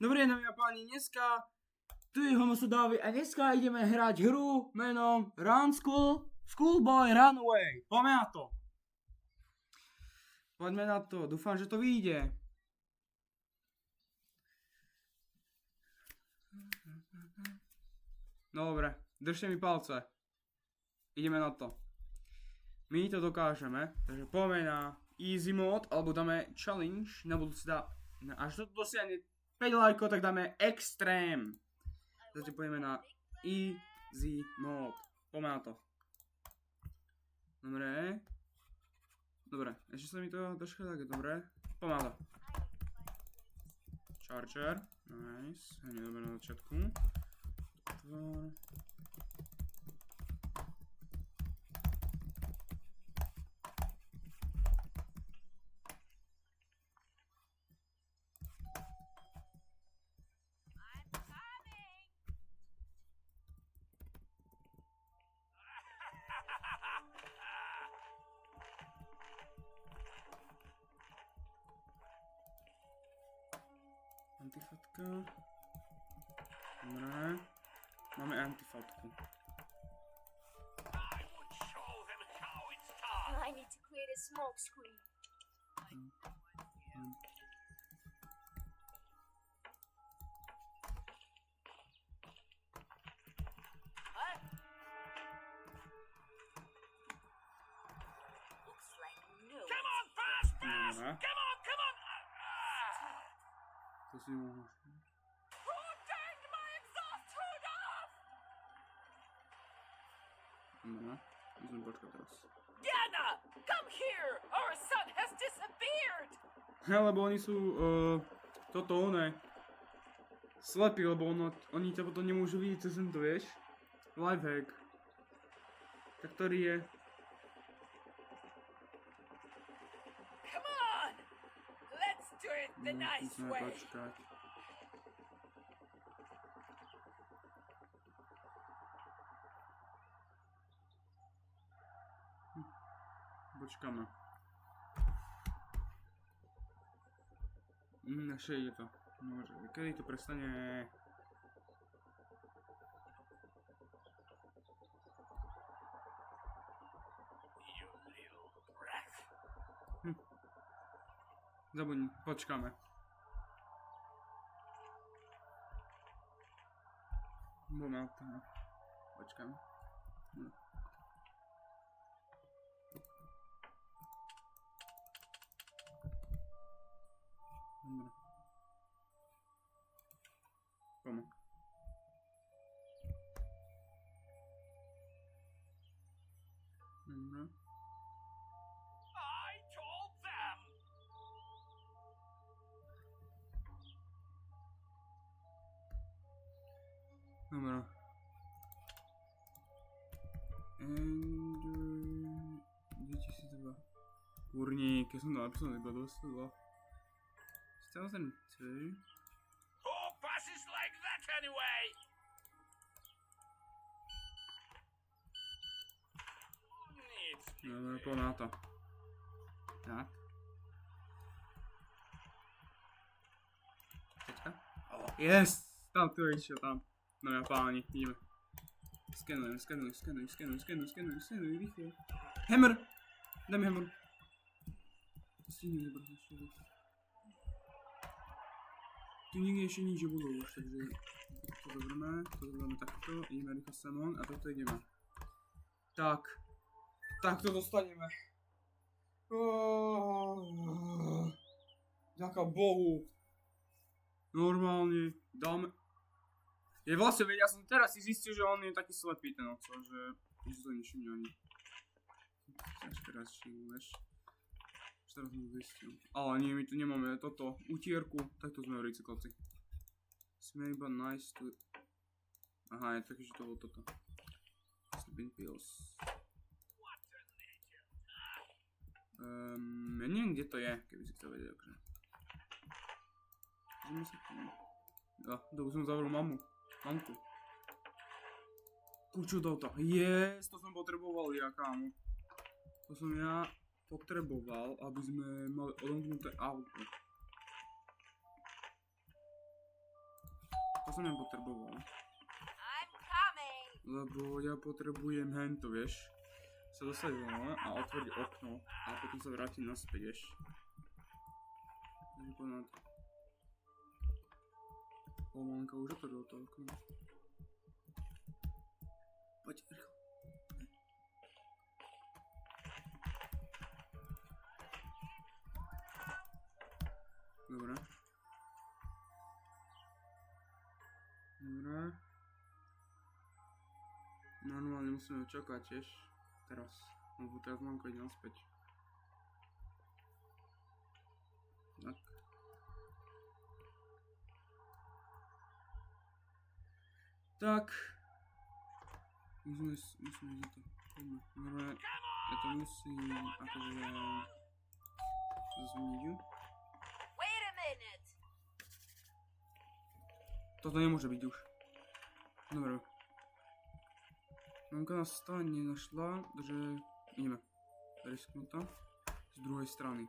Dobrý dámy a páni, dneska tu je Homosodávy a dneska ideme hrať hru menom Run Schoolboy Runaway. Poďme na to. Poďme na to, dúfam, že to vyjde. Dobre, držte mi palce. Ideme na to. My to dokážeme, takže poďme na easy mode, alebo dáme challenge, na budúci dá, až to dosiahne 5 lajkov, tak dáme extrém. Zatiaľ pôjdeme na easy mode. Poďme na to. Dobre. Dobre, ešte sa mi to troška tak, dobre. Poďme na to. Charger. Nice. Hneď dobre na začiatku. Otvor. Antifatka. Dobre. Máme antifatku. I need to create a smoke screen. Looks like no. Come on, fast, fast! Dobre. Come on, come on! To si mohol. Who turned my exhaust hood off? Dobre. Musím počkať teraz. Diana, come here! Our son has disappeared! Lebo oni sú, toto oné, slepí, lebo oni ťa potom nemôžu vidieť cez tento, vieš? Lifehack. Tak ktorý je? Come on! Let's do it the nice Musíme way. počkať. Počkáme. Naše je to. Môže. Kedy to prestane? You little brat. Zabudni, počkáme. Moment. Počkáme. Dobre. Poďme. Dobre. I told them! Dobre. Andrew 2002. Kurník, ja som to napísal iba 202. 2002. Who passes like that anyway? Needs Dobre, poďme na to. Tak. Počka. Yes! Tam tu je išiel, tam. No ja páni, ideme. Skenuj, rýchlo. Hammer! Daj mi hammer. Stihni mi brzo ešte viac. Tu nikde ešte nič nebolo už, takže to zoberieme takto, ideme rýchlo samon a toto ideme. Tak. Tak to dostaneme. Ďaká Bohu. Normálne dáme. Je vlastne, veď ja som teraz si zistil, že on je taký slepý ten oco, že to nič nie ani. Až teraz vieš. Až teraz som to zistil. Ale nie, my tu nemáme toto, utierku, tak to sme v recyklácii. Sme iba nice tu. Aha, je také, že to bolo toto. Sleeping pills. Ja neviem, kde to je, keby si chcel vedieť, akože. Môžeme sa tu... Ja, to už som zavrel mamku. Kúču do toho. Yes, to som potreboval ja, kámo. To som ja potreboval, aby sme mali odomknuté auto. To som nepotreboval. I'm coming. Lebo ja potrebujem hento, vieš. Sa dostať von a otvoriť okno. A potom sa vrátiť naspäť, vieš. Takže poďme na to. Pomalka už otvoril to okno. Poď, rýchlo. Dobre. Dobre. Normálne musíme čakať tiež. Teraz. Lebo teraz mamka ide naspäť. Tak. Tak. Musíme za to. Dobre. Ja to musím akože zmeniť. Wait a minute. Toto nemôže byť už. Dobre. Mamka nás stále nenašla, takže ideme. Risknúť to. Z druhej strany.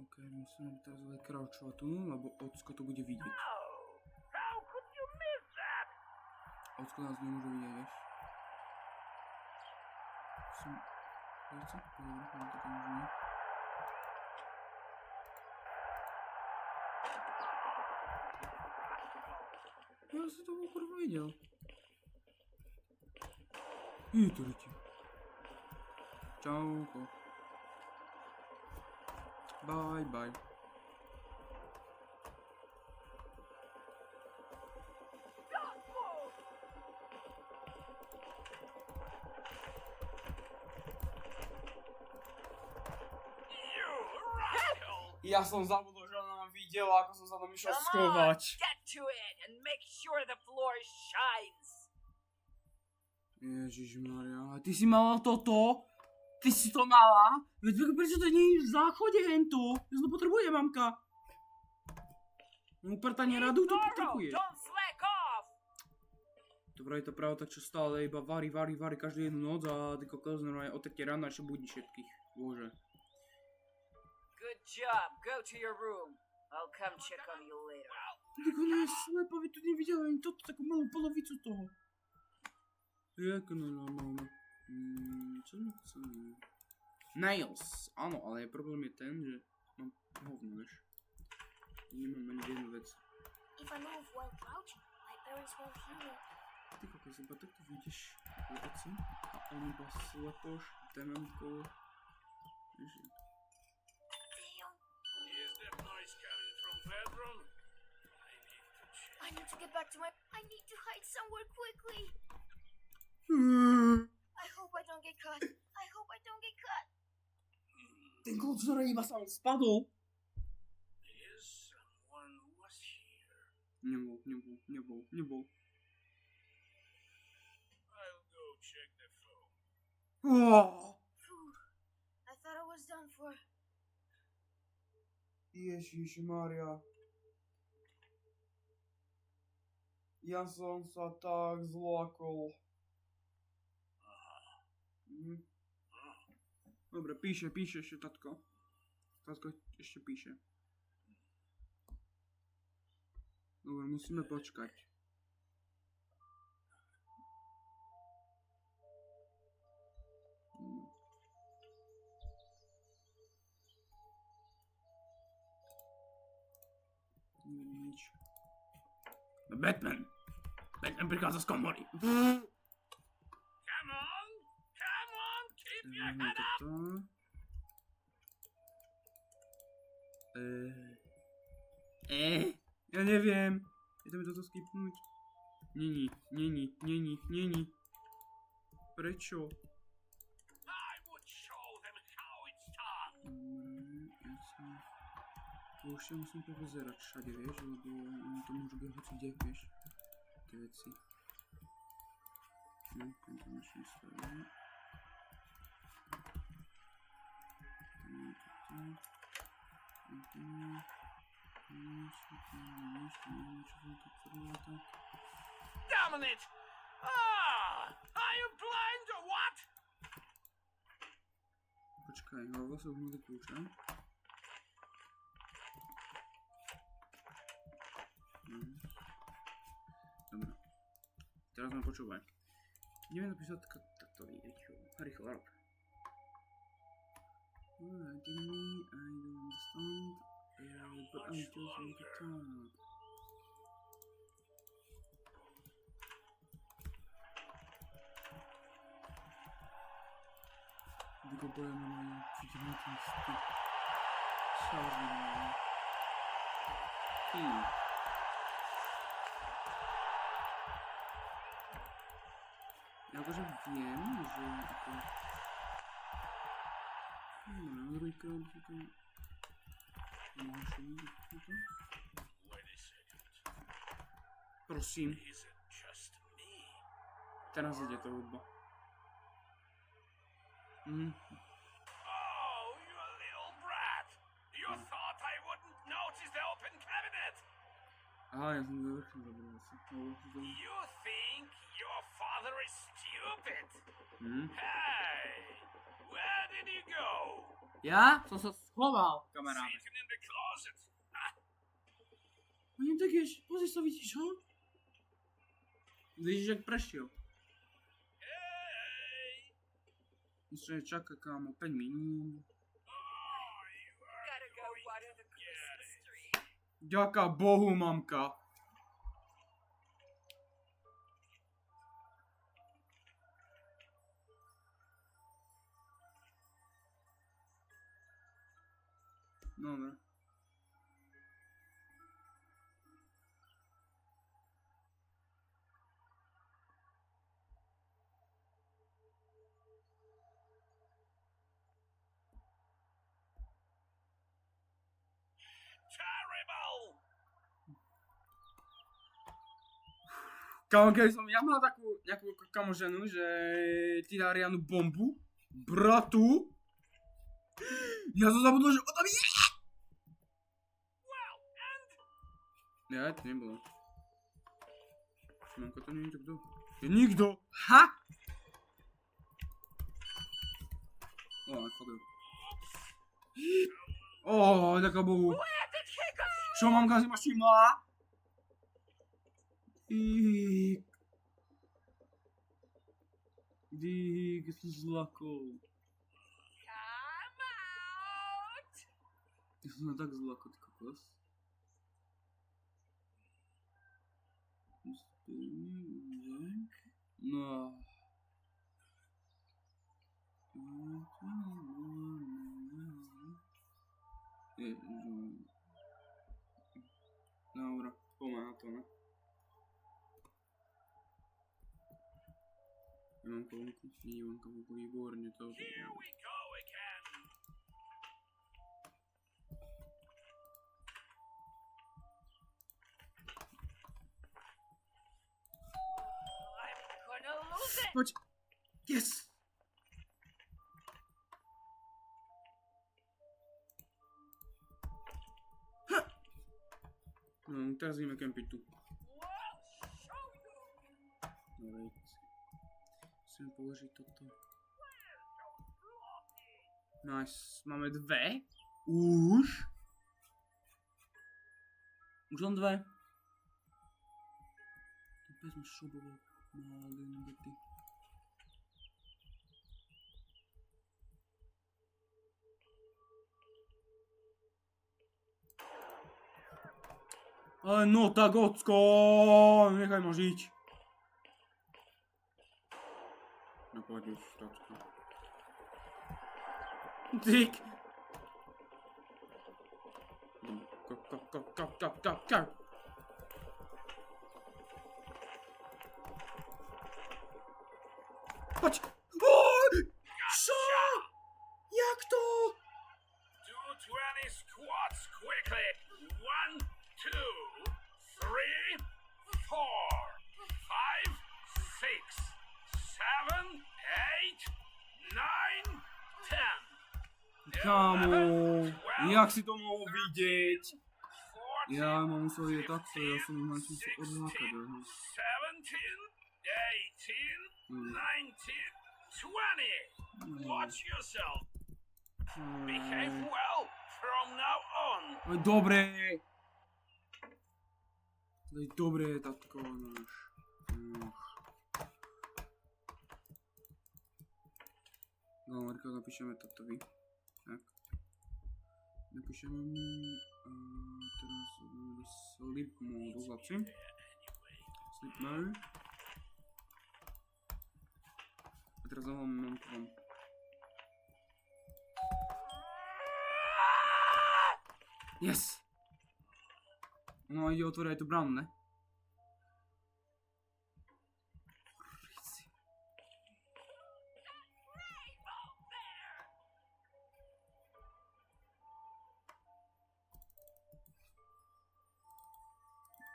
OK, musíme teraz vykraučovať tu, lebo Ocko to bude vidieť. How could you miss that? Ocko nás nemôže vidieť, vieš. Som... Dobre, mám to tam už nie. Ja som to kurva videl. Vytorite. Čauko. Bye bye. Ja som zabudol, že ona ma videla, ako som sa tam išiel Come on, schovať. get to it and make sure the floor shines. Ježišmaria, ty si mala toto? Ty si to mala? Veď prečo to nie je v záchode hento? Ja to potrebujem, mamka. Uprtanie radu to potrebuje. Don't slack off. Dobre, je to pravda, čo stále iba varí každú jednu noc a ty kokos normálne od také rána ešte budí všetkých. Bože. Good job. Go to your room. I'll come check on you later. Ty ona je slepa, veď tu nevidela ani toto, takú malú polovicu toho. Jaká normálna. Čo mi chceme? Nails, áno, ale problém je ten, že mám hovno, vieš. Nemám ani jednu vec. If I move while crouching, my parents won't hear me. Ty kokos, iba takto vidíš veci a on iba slepoš, dementko. Ježi. Damn. Is that noise coming from bedroom? I need to get back to my... I need to hide somewhere quickly. I hope I don't get caught. I hope I don't get caught. Ten kľúč zore iba sa spadol. Is someone who was here? Nebol. I'll go check the phone. Oh! Phew. I thought I was done for. Ježišmaria. Ja som sa tak zlákol. Dobre, píše ešte tatko. Tatko ešte píše. Dobre, musíme počkať. Nič. Batman prichádza z komory. Come on, keep your head up. Ja neviem. Ideme toto skipnúť. Není. Prečo? I would show them how it's done. Tu ešte musím popozerať všade, vieš, lebo to môže byť hoci kde, vieš. Tie veci. No, konzumečný stav. Dominant! Are you blind or what? Počkaj, hlavne sa uhnuli kľúča. teraz ma počúvaj. Ideme napísať takto rýchlo rob. Alright, I don't understand, but I'm just going to talk. Wykopałem na moim przeciwnikiem styk. Szarny na Ja może wiem, że to... No, trójkę, tylko... Muszę mieć to. Prosím. Teraz ide to hudba. Oh, you little brat! You thought I wouldn't notice the open cabinet! Aha, ja som završil zabral asi. You think your father is stupid? Hey! Where did you go? Ja? Som sa schoval, kamaráde. Sitting in the closet. No nie tak jest, pozri sa, vidíš ho? Vidíš, jak prešiel. Hey! Ešte čaká, kámo, 5 minút. Oh, you are Gotta go going water to the get Christmas it. tree. Ďaká Bohu, mamka. Dobre. Terrible! Kámo, keby som ja mal takú nejakú kamoženu, že ti dá riadnu bombu, bratu, ja som zabudol, že o tam je! Well, and Ja, to nebolo. Mamka, to nie je kto? Je nikto! Ha! O, fuck it. O, ďaká Bohu. Where did he go? Čo mamka si ma všimla? Dík, som zlakol. Come out! Ty som tak zlakol, ty kokos. No. Dobra, pomáha to, ne? Ja mám kolonku, nie mám kolonku, výborne to. here we go again. I'm gonna lose it! Poď! Yes! Ha! No, teraz ideme kempiť tu. We'll show you! Dobre, musíme položiť toto. Nice, máme dve. Už len dve. Opět jsme šobové malé nugety. Ale no tak ocko, nechaj ma žiť. Napadneš, tatko. Dick! Go. Poď! Co? Jak to? Do 20 squats quickly. 1, 2, 3, 4, 5, 6, 7, 8, 9, 10. Kámo, jak si to mohol vidieť? Ja mám svoje takto, ja som načím sa odlákať. 17, 18, 19, 20. Watch yourself. Behave well from now on. Dobre. Dobre, tatko náš. No, rýchlo napíšeme toto vy. Tak. Napíšeme mu... teraz do sleep modu, chlapci. Sleep mode. A teraz zavoláme mamku vám. Yes! No, ide otvoriť aj tú bránu, ne?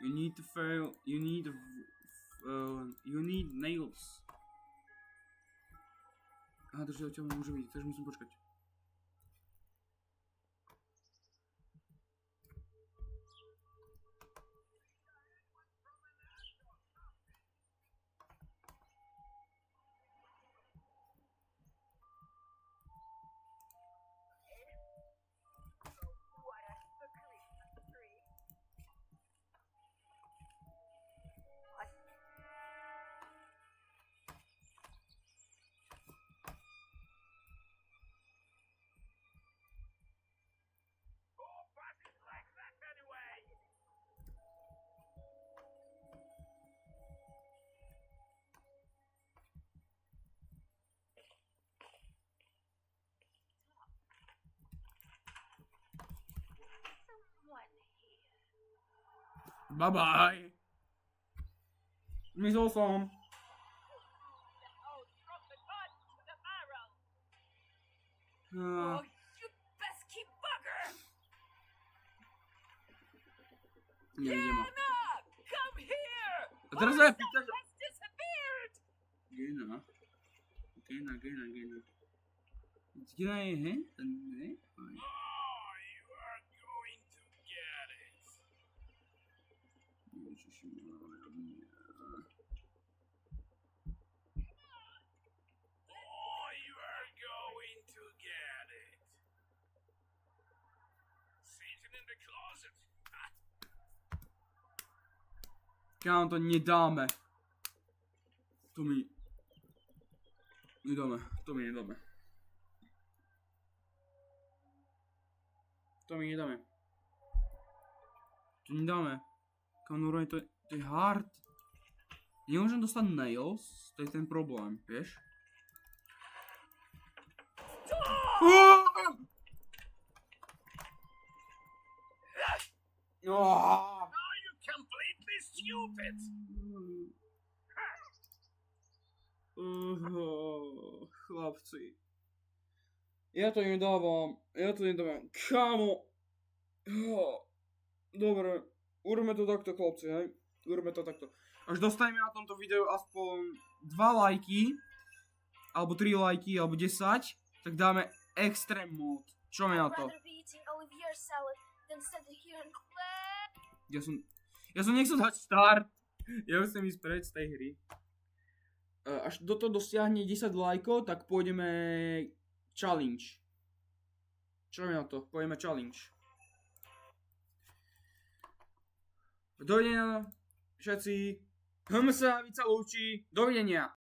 You need to fail. You need nails. Aha, takže odtiaľ môže vidieť, takže musím počkať. Bye bye. Myslel som. Oh, you pesky bugger! Nevidím ho. Come here! A teraz sa pýta, že... Has disappeared! Gena. Gena je, he? Ten, ne? Oh, you are going to get it. Oh, you are going to get it. Sitting in the closet. Kámo, to nedáme. To mi nedáme. To mi nedáme. Kámo, normálne to je hard. Nemôžem dostať nails, to je ten problém, vieš? Are you completely stupid? Chlapci. Ja to nedávam. Kámo. Dobre. Urobme to takto, chlapci, hej. Urobme to takto. Až dostaneme na tomto videu aspoň 2 lajky, alebo 3 lajky, alebo 10, tak dáme extreme mod. Čo mi na to? Rather be eating Olivier salad than standing here and Ja som nechcel dať start. Ja už chcem ísť preč z tej hry. Až do toho dosiahne 10 lajkov, tak pôjdeme challenge. Čo mi na to? Pôjdeme challenge. Dovidenia všetci. HMSA sa lúči. Dovidenia.